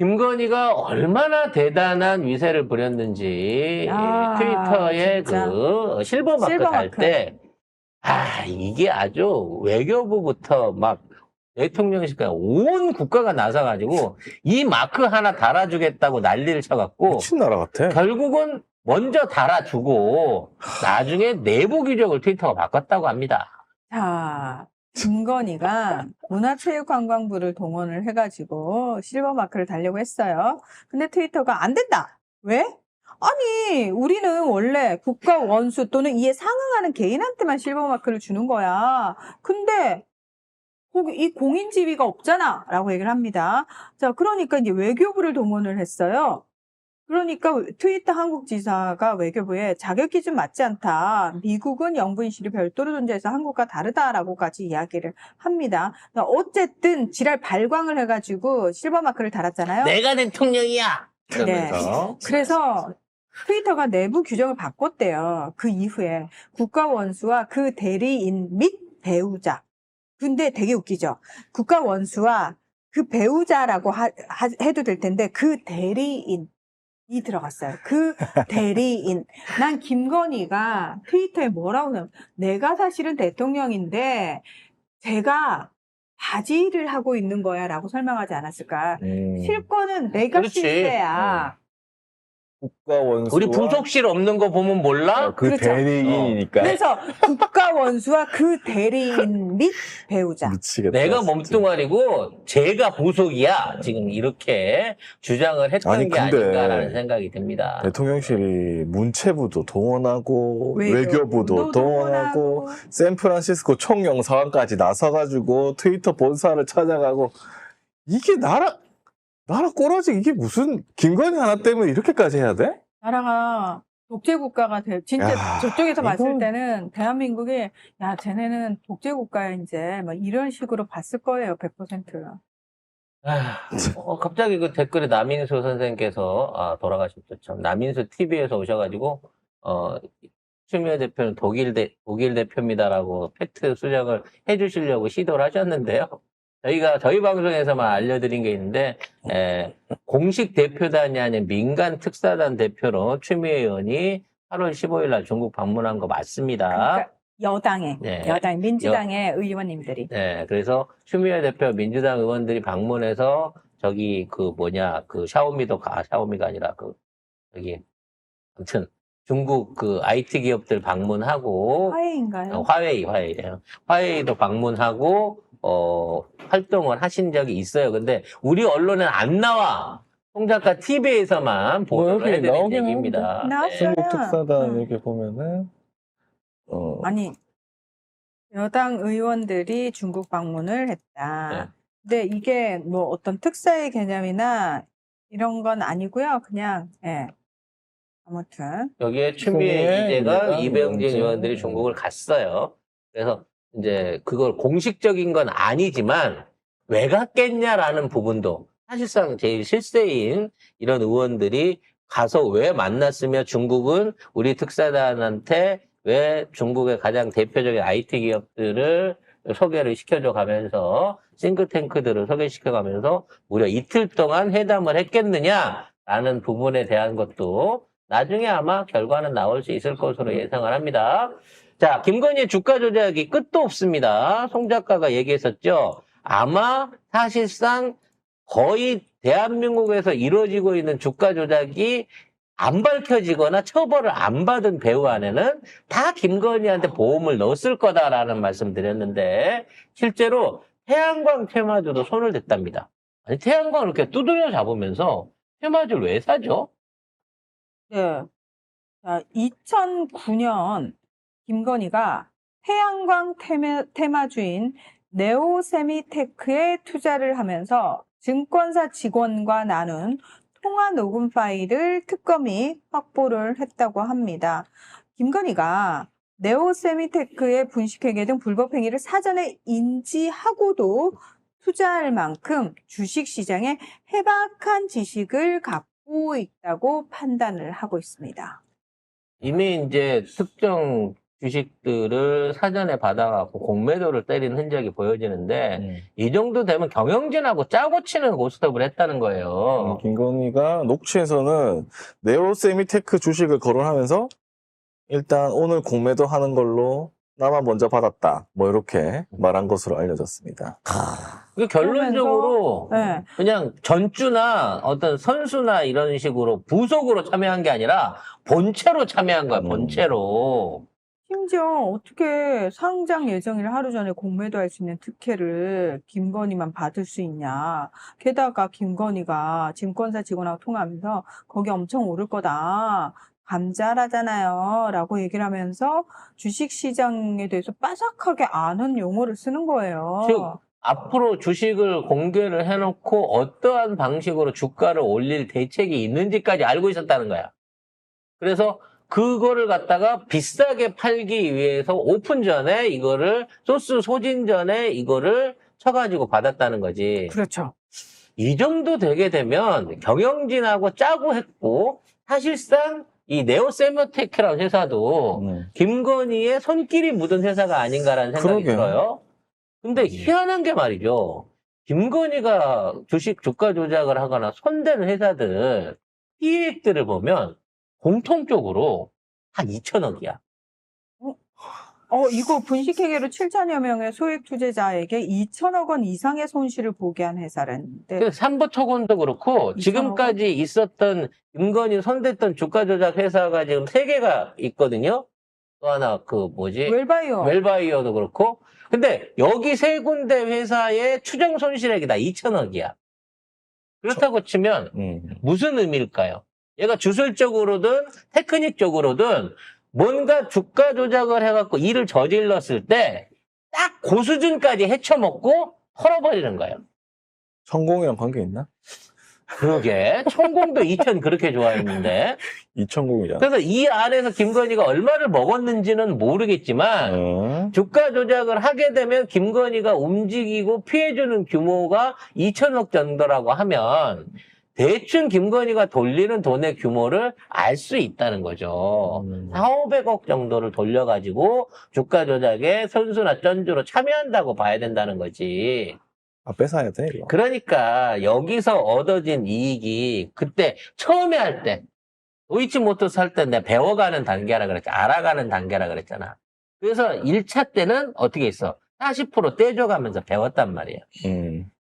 김건희가 얼마나 대단한 위세를 부렸는지 트위터에 진짜. 그 실버마크 달 실버마크. 때 이게 아주 외교부부터 막 대통령실까지 온 국가가 나서가지고 이 마크 하나 달아주겠다고 난리를 쳐갖고 미친 나라 같아. 결국은 먼저 달아주고 나중에 내부 규정을 트위터가 바꿨다고 합니다. 자, 김건희가 문화체육관광부를 동원을 해가지고 실버마크를 달려고 했어요. 근데 트위터가 안 된다. 왜? 아니, 우리는 원래 국가 원수 또는 이에 상응하는 개인한테만 실버마크를 주는 거야. 근데 거기 이 공인 지위가 없잖아. 라고 얘기를 합니다. 자, 그러니까 이제 외교부를 동원을 했어요. 그러니까 트위터 한국 지사가 외교부에 자격 기준 맞지 않다. 미국은 영부인실이 별도로 존재해서 한국과 다르다라고까지 이야기를 합니다. 어쨌든 지랄 발광을 해가지고 실버마크를 달았잖아요. 내가 대통령이야! 네. 그러면서 그래서 트위터가 내부 규정을 바꿨대요. 그 이후에 국가원수와 그 대리인 및 배우자. 근데 되게 웃기죠. 국가원수와 그 배우자라고 해도 될 텐데 그 대리인 이 들어갔어요. 그 대리인. 난 김건희가 트위터에 뭐라고 하냐면 내가 사실은 대통령인데 제가 바지를 하고 있는 거야 라고 설명하지 않았을까. 실권은 내가 그렇지. 실세야. 국가원수. 우리 부속실 없는 거 보면 몰라? 그 그렇죠. 대리인이니까. 그래서 국가원수와 그 대리인 및 배우자. 미치겠다. 내가 진짜. 몸뚱아리고 제가 부속이야. 지금 이렇게 주장을 했던 아니, 게 근데 아닌가라는 생각이 듭니다. 대통령실이 문체부도 동원하고 동원하고. 외교부도 동원하고 샌프란시스코 총영사관까지 나서가지고 트위터 본사를 찾아가고 이게 나라 꼬라지 이게 무슨 김건희 하나 때문에 이렇게까지 해야 돼? 나라가 독재국가가 진짜 야, 저쪽에서 봤을 이건- 때는 대한민국이 야 쟤네는 독재국가야 이제 막 이런 식으로 봤을 거예요 100%. 갑자기 그 댓글에 남인수 선생님께서 돌아가셨죠. 참. 남인수 TV에서 오셔가지고 추미애 대표는 독일 대표입니다라고 팩트 수정을 해주시려고 시도를 하셨는데요. 저희 방송에서만 알려드린 게 있는데 공식 대표단이 아닌 민간 특사단 대표로 추미애 의원이 8월 15일 날 중국 방문한 거 맞습니다. 그러니까 여당의 네. 여당 민주당의 의원님들이 네, 그래서 추미애 대표 민주당 의원들이 방문해서 저기 샤오미가 아니라 아무튼 중국 그 IT 기업들 방문하고 화해인가요? 화웨이도 방문하고 활동을 하신 적이 있어요. 근데 우리 언론은 안 나와. 송 작가 TV에서만 보도를 여기 해드린 나오긴 얘기입니다. 나왔어요. 중국 특사단 응. 이렇게 보면은 아니 여당 의원들이 중국 방문을 했다. 네. 근데 이게 뭐 어떤 특사의 개념이나 이런 건 아니고요. 그냥 아무튼 여기에 추미애, 이재가, 이병진 이병진. 의원들이 중국을 갔어요. 그래서 이제 그걸 공식적인 건 아니지만 왜 갔겠냐라는 부분도 사실상 제일 실세인 이런 의원들이 가서 왜 만났으며 중국은 우리 특사단한테 왜 중국의 가장 대표적인 IT 기업들을 소개를 시켜줘 가면서 싱크탱크들을 소개시켜 가면서 무려 이틀 동안 회담을 했겠느냐라는 부분에 대한 것도 나중에 아마 결과는 나올 수 있을 것으로 예상을 합니다. 자, 김건희의 주가 조작이 끝도 없습니다. 송 작가가 얘기했었죠. 아마 사실상 거의 대한민국에서 이루어지고 있는 주가 조작이 안 밝혀지거나 처벌을 안 받은 배우 안에는 다 김건희한테 보험을 넣었을 거다라는 말씀 드렸는데 실제로 태양광 테마주도 손을 댔답니다. 아니 태양광을 이렇게 두드려 잡으면서 테마주를 왜 사죠? 네. 자, 2009년 김건희가 태양광 테마주인 네오세미테크에 투자를 하면서 증권사 직원과 나눈 통화 녹음 파일을 특검이 확보를 했다고 합니다. 김건희가 네오세미테크의 분식회계 등 불법 행위를 사전에 인지하고도 투자할 만큼 주식시장에 해박한 지식을 갖고 있다고 판단을 하고 있습니다. 이미 이제 특정 주식들을 사전에 받아갖고 공매도를 때린 흔적이 보여지는데 이 정도 되면 경영진하고 짜고 치는 고스톱을 했다는 거예요. 김건희가 녹취에서는 네오세미테크 주식을 거론하면서 일단 오늘 공매도 하는 걸로 나만 먼저 받았다. 뭐 이렇게 말한 것으로 알려졌습니다. 그 결론적으로 네. 그냥 전주나 어떤 선수나 이런 식으로 부속으로 참여한 게 아니라 본체로 참여한 거야, 본체로. 심지어 어떻게 상장 예정일 하루 전에 공매도할 수 있는 특혜를 김건희만 받을 수 있냐. 게다가 김건희가 증권사 직원하고 통화하면서 거기 엄청 오를 거다. 감잘하잖아요. 라고 얘기를 하면서 주식시장에 대해서 빠삭하게 아는 용어를 쓰는 거예요. 즉, 앞으로 주식을 공개를 해놓고 어떠한 방식으로 주가를 올릴 대책이 있는지까지 알고 있었다는 거야. 그래서 그거를 갖다가 비싸게 팔기 위해서 오픈 전에 이거를 소스 소진 전에 이거를 쳐가지고 받았다는 거지. 그렇죠. 이 정도 되게 되면 경영진하고 짜고 했고 사실상 이 네오세미테크라는 회사도 김건희의 손길이 묻은 회사가 아닌가라는 생각이 그러게요. 들어요. 근데 희한한 게 말이죠. 김건희가 주식 주가 조작을 하거나 손대는 회사들 피해액들을 보면 공통적으로 한 2천억이야. 이거 분식회계로 7천여 명의 소액 투자자에게 2천억 원 이상의 손실을 보게 한 회사라는데. 삼보초건도 그렇고 2천억 지금까지 있었던 김건희 손댔던 주가 조작 회사가 지금 3개가 있거든요. 또 하나 웰바이오. 웰바이어도 그렇고. 근데 여기 3군데 회사의 추정 손실액이 다 2천억이야. 그렇다고 치면 무슨 의미일까요? 얘가 주술적으로든 테크닉적으로든 뭔가 주가 조작을 해갖고 일을 저질렀을 때 딱 그 수준까지 헤쳐먹고 털어버리는 거예요. 천공이랑 관계 있나? 그러게. 천공도 2천 그렇게 좋아했는데. 이천공이잖아. 그래서 이 안에서 김건희가 얼마를 먹었는지는 모르겠지만 주가 조작을 하게 되면 김건희가 움직이고 피해주는 규모가 2천억 정도라고 하면 대충 김건희가 돌리는 돈의 규모를 알 수 있다는 거죠. 4,500억 정도를 돌려가지고 주가 조작에 선수나 전주로 참여한다고 봐야 된다는 거지. 아, 뺏어야 돼, 이거. 그러니까 여기서 얻어진 이익이 그때 처음에 할 때 도이치모터스 할 때 내가 배워가는 단계라 그랬잖아. 알아가는 단계라 그랬잖아. 그래서 1차 때는 어떻게 했어? 40% 떼줘가면서 배웠단 말이야.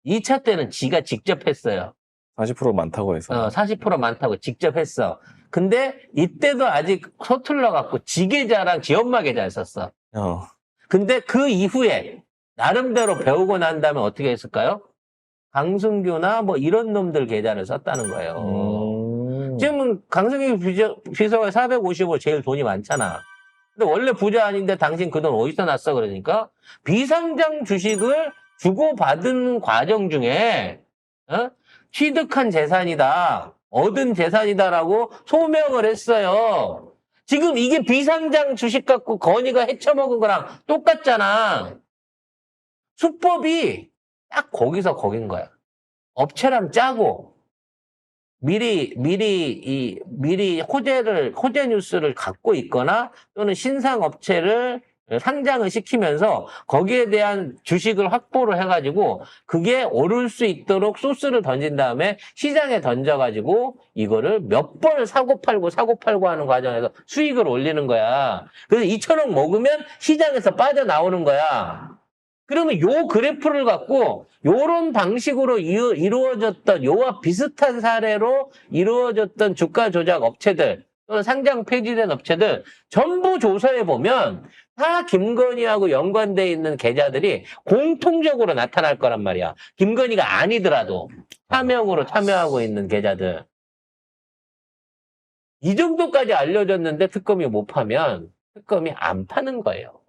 2차 때는 지가 직접 했어요. 40% 많다고 해서. 40% 많다고 직접 했어. 근데 이때도 아직 서툴러갖고 지 계좌랑 지 엄마 계좌를 썼어. 근데 그 이후에 나름대로 배우고 난 다음에 어떻게 했을까요? 강승규나 뭐 이런 놈들 계좌를 썼다는 거예요. 지금은 강승규 비서가 450억 제일 돈이 많잖아. 근데 원래 부자 아닌데 당신 그 돈 어디서 났어? 그러니까 비상장 주식을 주고받은 과정 중에 취득한 재산이다, 얻은 재산이다라고 소명을 했어요. 지금 이게 비상장 주식 갖고 건희가 헤쳐먹은 거랑 똑같잖아. 수법이 딱 거기서 거긴 거야. 업체랑 짜고 미리 호재 뉴스를 갖고 있거나 또는 신상 업체를 상장을 시키면서 거기에 대한 주식을 확보를 해가지고 그게 오를 수 있도록 소스를 던진 다음에 시장에 던져가지고 이거를 몇 번 사고 팔고 하는 과정에서 수익을 올리는 거야. 그래서 2천억 먹으면 시장에서 빠져나오는 거야. 그러면 요 그래프를 갖고 요런 방식으로 이루어졌던 요와 비슷한 사례로 이루어졌던 주가 조작 업체들 또는 상장 폐지된 업체들 전부 조사해 보면 다 김건희하고 연관돼 있는 계좌들이 공통적으로 나타날 거란 말이야. 김건희가 아니더라도 차명으로 참여하고 있는 계좌들. 이 정도까지 알려졌는데 특검이 못 파면 특검이 안 파는 거예요.